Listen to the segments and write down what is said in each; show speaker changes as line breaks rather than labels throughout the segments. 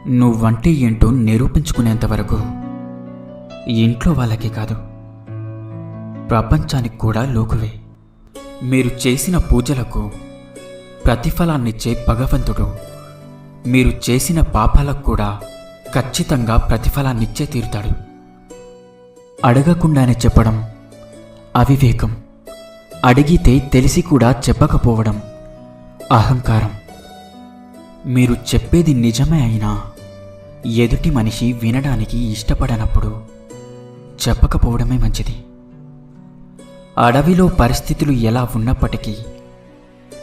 నువ్వంటే ఏంటో నిరూపించుకునేంతవరకు ఇంట్లో వాళ్ళకి కాదు, ప్రపంచానికి కూడా లోకువే. మీరు చేసిన పూజలకు ప్రతిఫలాన్నిచ్చే భగవంతుడు మీరు చేసిన పాపాలకు కూడా ఖచ్చితంగా ప్రతిఫలాన్నిచ్చే తీరుతాడు. అడగకుండానే చెప్పడం అవివేకం, అడిగితే తెలిసి కూడా చెప్పకపోవడం అహంకారం. మీరు చెప్పేది నిజమే అయినా ఎదుటి మనిషి వినడానికి ఇష్టపడనప్పుడు చెప్పకపోవడమే మంచిది. అడవిలో పరిస్థితులు ఎలా ఉన్నప్పటికీ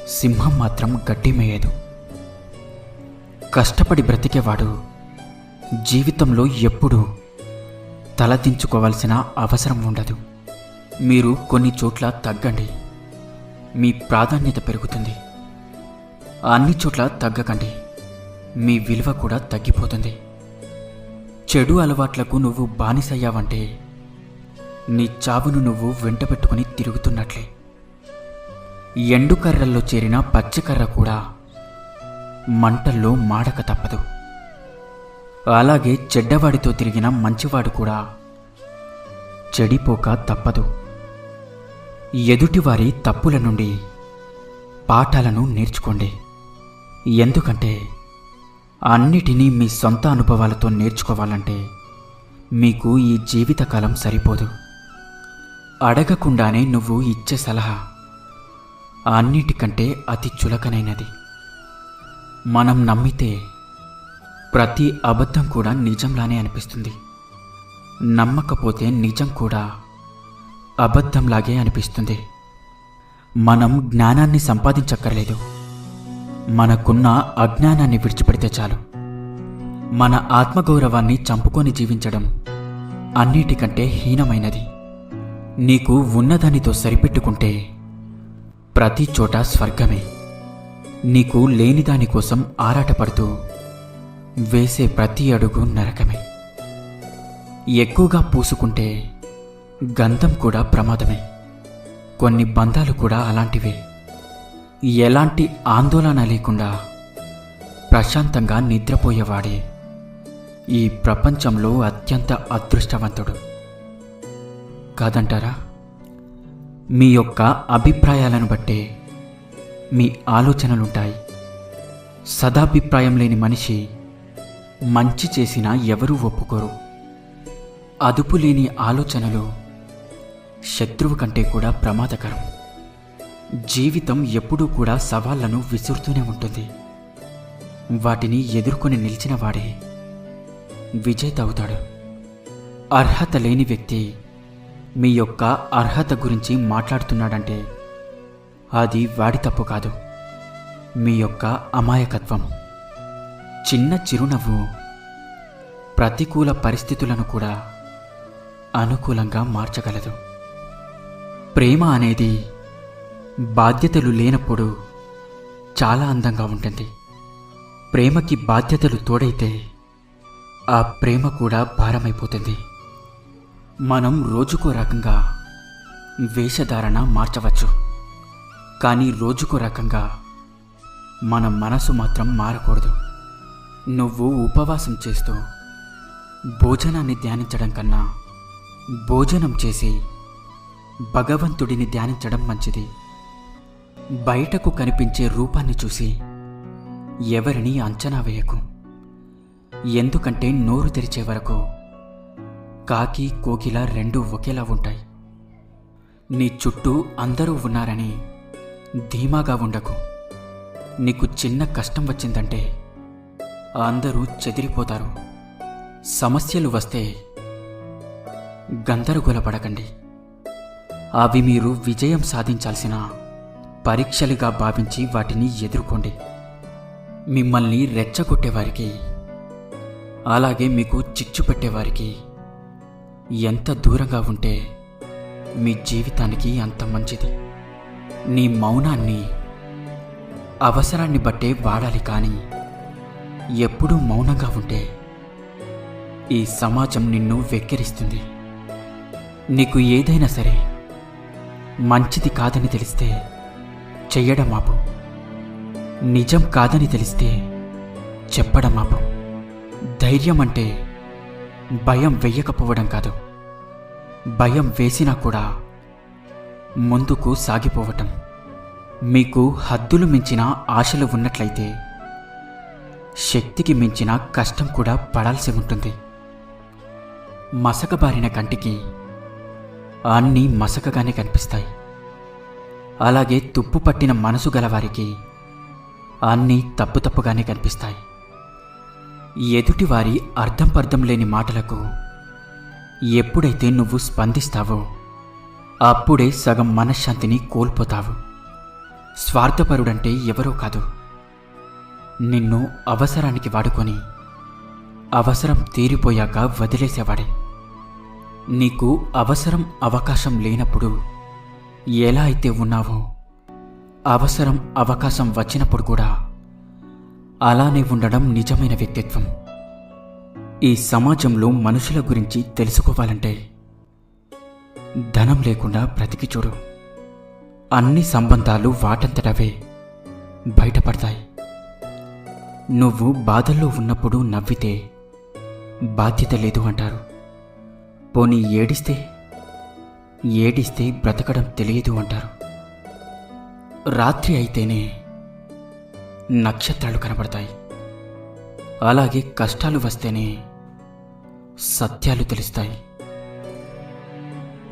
సింహం మాత్రం గడ్డి మేయదు. కష్టపడి బ్రతికేవాడు జీవితంలో ఎప్పుడూ తలదించుకోవాల్సిన అవసరం ఉండదు. మీరు కొన్ని చోట్ల తగ్గండి, మీ ప్రాధాన్యత పెరుగుతుంది. అన్ని చోట్ల తగ్గకండి, మీ విలువ కూడా తగ్గిపోతుంది. చెడు అలవాట్లకు నువ్వు బానిసయ్యావంటే నీ చావును నువ్వు వెంటబెట్టుకుని తిరుగుతున్నట్లే. ఎండుకర్రల్లో చేరిన పచ్చకర్ర కూడా మంటల్లో మాడక తప్పదు. అలాగే చెడ్డవాడితో తిరిగిన మంచివాడు కూడా చెడిపోక తప్పదు. ఎదుటివారి తప్పుల నుండి పాఠాలను నేర్చుకోండి. ఎందుకంటే అన్నిటినీ మీ సొంత అనుభవాలతో నేర్చుకోవాలంటే మీకు ఈ జీవితకాలం సరిపోదు. అడగకుండానే నువ్వు ఇచ్చే సలహా అన్నిటికంటే అతి చులకనైనది. మనం నమ్మితే ప్రతి అబద్ధం కూడా నిజంలానే అనిపిస్తుంది. నమ్మకపోతే నిజం కూడా అబద్ధంలాగే అనిపిస్తుంది. మనం జ్ఞానాన్ని సంపాదించక్కర్లేదు, మనకున్న అజ్ఞానాన్ని విడిచిపెడితే చాలు. మన ఆత్మగౌరవాన్ని చంపుకొని జీవించడం అన్నిటికంటే హీనమైనది. నీకు ఉన్నదానితో సరిపెట్టుకుంటే ప్రతి చోట స్వర్గమే. నీకు లేని దానికోసం ఆరాటపడుతూ వేసే ప్రతి అడుగు నరకమే. ఎక్కువగా పూసుకుంటే గంధం కూడా ప్రమాదమే. కొన్ని బంధాలు కూడా అలాంటివే. ఎలాంటి ఆందోళన లేకుండా ప్రశాంతంగా నిద్రపోయేవాడే ఈ ప్రపంచంలో అత్యంత అదృష్టవంతుడు. కాదంటారా? మీ యొక్క అభిప్రాయాలను బట్టే మీ ఆలోచనలుంటాయి. సదాభిప్రాయం లేని మనిషి మంచి చేసినా ఎవరూ ఒప్పుకోరు. అదుపు లేని ఆలోచనలు శత్రువు కంటే కూడా ప్రమాదకరం. జీవితం ఎప్పుడూ కూడా సవాళ్లను విసురుతూనే ఉంటుంది. వాటిని ఎదుర్కొని నిలిచిన వాడే విజేత అవుతాడు. అర్హత లేని వ్యక్తి మీ యొక్క అర్హత గురించి మాట్లాడుతున్నాడంటే అది వాడి తప్పు కాదు, మీ యొక్క అమాయకత్వం. చిన్న చిరునవ్వు ప్రతికూల పరిస్థితులను కూడా అనుకూలంగా మార్చగలదు. ప్రేమ అనేది బాధ్యతలు లేనప్పుడు చాలా అందంగా ఉంటుంది. ప్రేమకి బాధ్యతలు తోడైతే ఆ ప్రేమ కూడా భారమైపోతుంది. మనం రోజుకో రకంగా వేషధారణ మార్చవచ్చు, కానీ రోజుకో రకంగా మన మనసు మాత్రం మారకూడదు. నువ్వు ఉపవాసం చేస్తూ భోజనాన్ని ధ్యానించడం కన్నా భోజనం చేసి భగవంతుడిని ధ్యానించడం మంచిది. బయటకు కనిపించే రూపాన్ని చూసి ఎవరిని అంచనా వేయకు. ఎందుకంటే నోరు తెరిచే వరకు కాకి కోకిల రెండూ ఒకేలా ఉంటాయి. నీ చుట్టూ అందరూ ఉన్నారని ధీమాగా ఉండకు. నీకు చిన్న కష్టం వచ్చిందంటే అందరూ చెదిరిపోతారు. సమస్యలు వస్తే గందరగోళపడకండి. అవి మీరు విజయం సాధించాల్సిన పరీక్షలుగా భావించి వాటిని ఎదుర్కోండి. మిమ్మల్ని రెచ్చగొట్టేవారికి, అలాగే మీకు చిచ్చు పెట్టేవారికి ఎంత దూరంగా ఉంటే మీ జీవితానికి అంత మంచిది. నీ మౌనాన్ని అవసరాన్ని బట్టే వాడాలి, కానీ ఎప్పుడూ మౌనంగా ఉంటే ఈ సమాజం నిన్ను వెక్కిరిస్తుంది. నీకు ఏదైనా సరే మంచిది కాదని తెలిస్తే చెయ్యడం ఆపు. నిజం కాదని తెలిస్తే చెప్పడం ఆపు. ధైర్యం అంటే భయం వెయ్యకపోవడం కాదు, భయం వేసినా కూడా ముందుకు సాగిపోవటం. మీకు హద్దులు మించిన ఆశలు ఉన్నట్లయితే శక్తికి మించిన కష్టం కూడా పడాల్సి ఉంటుంది. మసకబారిన కంటికి అన్నీ మసకగానే కనిపిస్తాయి. అలాగే తుప్పు పట్టిన మనసు గలవారికి అన్నీ తప్పుగానే కనిపిస్తాయి. ఎదుటివారి అర్థం పర్థం లేని మాటలకు ఎప్పుడైతే నువ్వు స్పందిస్తావో అప్పుడే సగం మనశ్శాంతిని కోల్పోతావు. స్వార్థపరుడంటే ఎవరో కాదు, నిన్ను అవసరానికి వాడుకొని అవసరం తీరిపోయాక వదిలేసేవాడే. నీకు అవసరం అవకాశం లేనప్పుడు ఎలా అయితే ఉన్నావో, అవసరం అవకాశం వచ్చినప్పుడు కూడా అలానే ఉండడం నిజమైన వ్యక్తిత్వం. ఈ సమాజంలో మనుషుల గురించి తెలుసుకోవాలంటే ధనం లేకుండా బ్రతికి చూడు. అన్ని సంబంధాలు వాటంతటవే బయటపడతాయి. నువ్వు బాధల్లో ఉన్నప్పుడు నవ్వితే బాధ్యత లేదు అంటారు. పోనీ ఏడిస్తే బ్రతకడం తెలియదు అంటారు. రాత్రి అయితేనే నక్షత్రాలు కనబడతాయి. అలాగే కష్టాలు వస్తేనే సత్యాలు తెలుస్తాయి.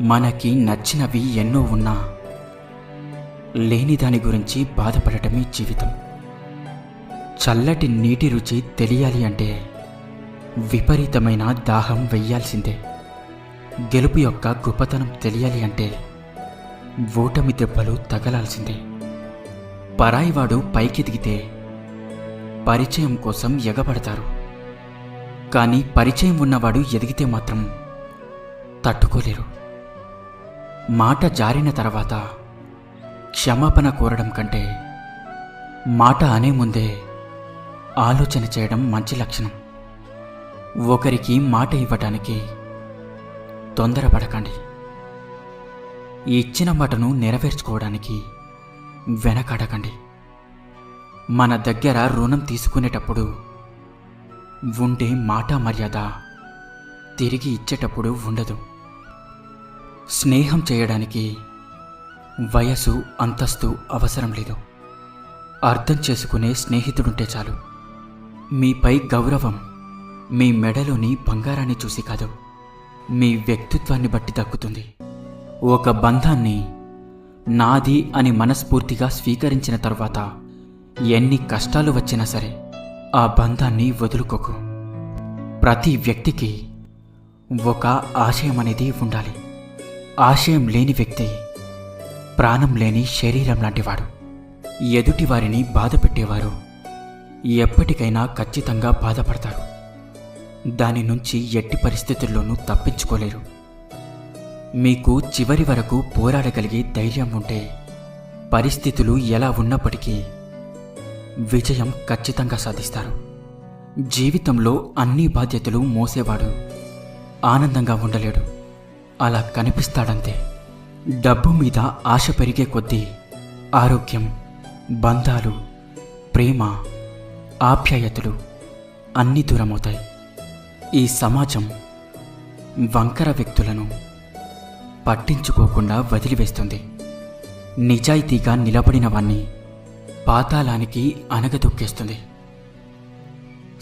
మనకి నచ్చినవి ఎన్నో ఉన్నా లేని దాని గురించి బాధపడటమే జీవితం. చల్లటి నీటి రుచి తెలియాలి అంటే విపరీతమైన దాహం వెయ్యాల్సిందే. గెలుపు యొక్క గొప్పతనం తెలియాలి అంటే ఓటమి దెబ్బలు తగలాల్సిందే. పరాయివాడు పైకెదిగితే పరిచయం కోసం ఎగబడతారు, కానీ పరిచయం ఉన్నవాడు ఎదిగితే మాత్రం తట్టుకోలేరు. మాట జారిన తర్వాత క్షమాపణ కోరడం కంటే మాట అనే ముందే ఆలోచన చేయడం మంచి లక్షణం. ఒకరికి మాట ఇవ్వటానికి తొందరపడకండి. ఇచ్చిన మాటను నెరవేర్చుకోవడానికి వెనకాడకండి. మన దగ్గర రుణం తీసుకునేటప్పుడు ఉండే మాట మర్యాద తిరిగి ఇచ్చేటప్పుడు ఉండదు. స్నేహం చేయడానికి వయసు అంతస్తు అవసరం లేదు. అర్థం చేసుకునే స్నేహితుడుంటే చాలు. మీపై గౌరవం మీ మెడలోని బంగారాన్ని చూసి కాదు, మీ వ్యక్తిత్వాన్ని బట్టి దక్కుతుంది. ఒక బంధాన్ని నాది అని మనస్ఫూర్తిగా స్వీకరించిన తరువాత ఎన్ని కష్టాలు వచ్చినా సరే ఆ బంధాన్ని వదులుకోకు. ప్రతి వ్యక్తికి ఒక ఆశయం అనేది ఉండాలి. ఆశయం లేని వ్యక్తి ప్రాణం లేని శరీరం లాంటివాడు. ఎదుటి వారిని బాధ పెట్టేవారు ఎప్పటికైనా ఖచ్చితంగా బాధపడతారు. దాని నుంచి ఎట్టి పరిస్థితుల్లోనూ తప్పించుకోలేరు. మీకు చివరి వరకు పోరాడగలిగే ధైర్యం ఉంటే పరిస్థితులు ఎలా ఉన్నప్పటికీ విజయం ఖచ్చితంగా సాధిస్తారు. జీవితంలో అన్ని బాధ్యతలు మోసేవాడు ఆనందంగా ఉండలేడు, అలా కనిపిస్తాడంతే. డబ్బు మీద ఆశ పెరిగే కొద్దీ ఆరోగ్యం, బంధాలు, ప్రేమ, ఆప్యాయతలు అన్నీ దూరమవుతాయి. ఈ సమాజం వంకర వ్యక్తులను పట్టించుకోకుండా వదిలివేస్తుంది. నిజాయితీగా నిలబడిన వాణ్ణి పాతాళానికి అనగదొక్కేస్తుంది.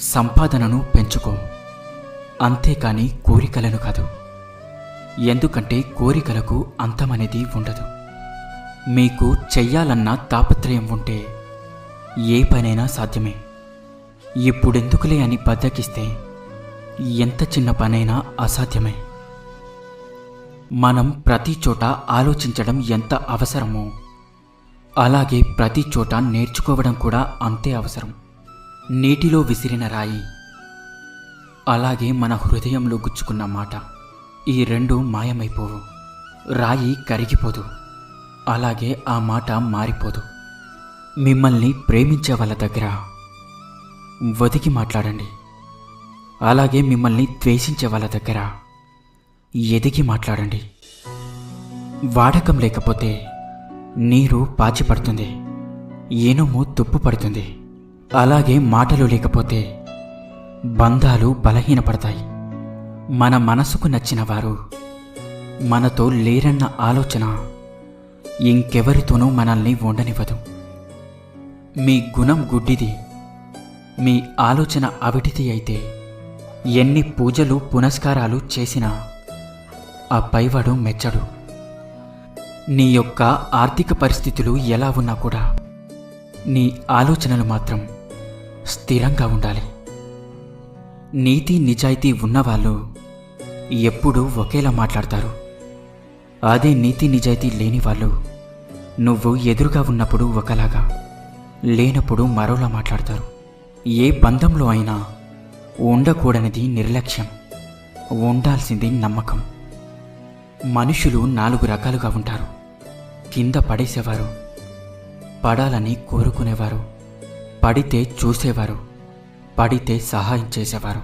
సంపాదనను పెంచుకో, అంతేకాని కోరికలను కాదు. ఎందుకంటే కోరికలకు అంతమనేది ఉండదు. మీకు చెయ్యాలన్న తాపత్రయం ఉంటే ఏ పనైనా సాధ్యమే. ఇప్పుడెందుకులే అని బద్దకిస్తే ఎంత చిన్న పనైనా అసాధ్యమే. మనం ప్రతి చోట ఆలోచించడం ఎంత అవసరమో అలాగే ప్రతి చోట నేర్చుకోవడం కూడా అంతే అవసరం. నీటిలో విసిరిన రాయి, అలాగే మన హృదయంలో గుచ్చుకున్న మాట, ఈ రెండు మాయమైపోవు. రాయి కరిగిపోదు, అలాగే ఆ మాట మారిపోదు. మిమ్మల్ని ప్రేమించే వాళ్ళ దగ్గర ఒదిగి మాట్లాడండి, అలాగే మిమ్మల్ని ద్వేషించే వాళ్ళ దగ్గర ఎదిగి మాట్లాడండి. వాడకం లేకపోతే నీరు పాచిపడుతుంది, ఇనుము తుప్పు పడుతుంది. అలాగే మాటలు లేకపోతే బంధాలు బలహీనపడతాయి. మన మనసుకు నచ్చిన వారు మనతో లేరన్న ఆలోచన ఇంకెవరితోనూ మనల్ని ఉండనివ్వదు. మీ గుణం గుడ్డిది, మీ ఆలోచన అవిటిది అయితే ఎన్ని పూజలు పునస్కారాలు చేసినా ఆ పైవాడు మెచ్చడు. నీ యొక్క ఆర్థిక పరిస్థితులు ఎలా ఉన్నా కూడా నీ ఆలోచనలు మాత్రం స్థిరంగా ఉండాలి. నీతి నిజాయితీ ఉన్నవాళ్ళు ఎప్పుడూ ఒకేలా మాట్లాడతారు. అదే నీతి నిజాయితీ లేని వాళ్ళు నువ్వు ఎదురుగా ఉన్నప్పుడు ఒకలాగా, లేనప్పుడు మరోలా మాట్లాడతారు. ఏ బంధంలో అయినా ఉండకూడనిది నిర్లక్ష్యం, ఉండాల్సింది నమ్మకం. మనుషులు 4 రకాలుగా ఉంటారు. కింద పడేసేవారు, పడాలని కోరుకునేవారు, పడితే చూసేవారు, పడితే సహాయం చేసేవారు.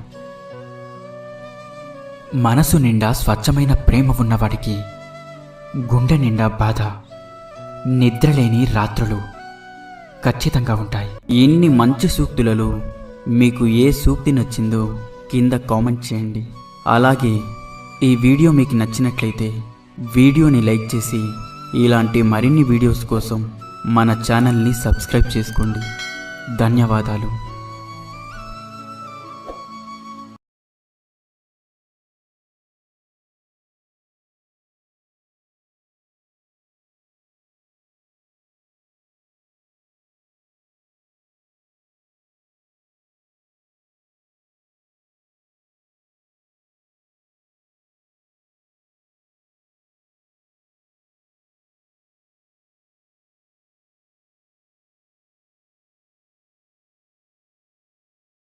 మనసు నిండా స్వచ్ఛమైన ప్రేమ ఉన్నవాడికి గుండె నిండా బాధ, నిద్రలేని రాత్రులు ఖచ్చితంగా ఉంటాయి. ఇన్ని మంచి సూక్తులలో మీకు ఏ సూక్తి నచ్చిందో కింద కామెంట్ చేయండి. అలాగే ఈ వీడియో మీకు నచ్చినట్లయితే వీడియోని లైక్ చేసి ఇలాంటి మరిన్ని వీడియోస్ కోసం మన ఛానల్ని సబ్స్క్రైబ్ చేసుకోండి. ధన్యవాదాలు.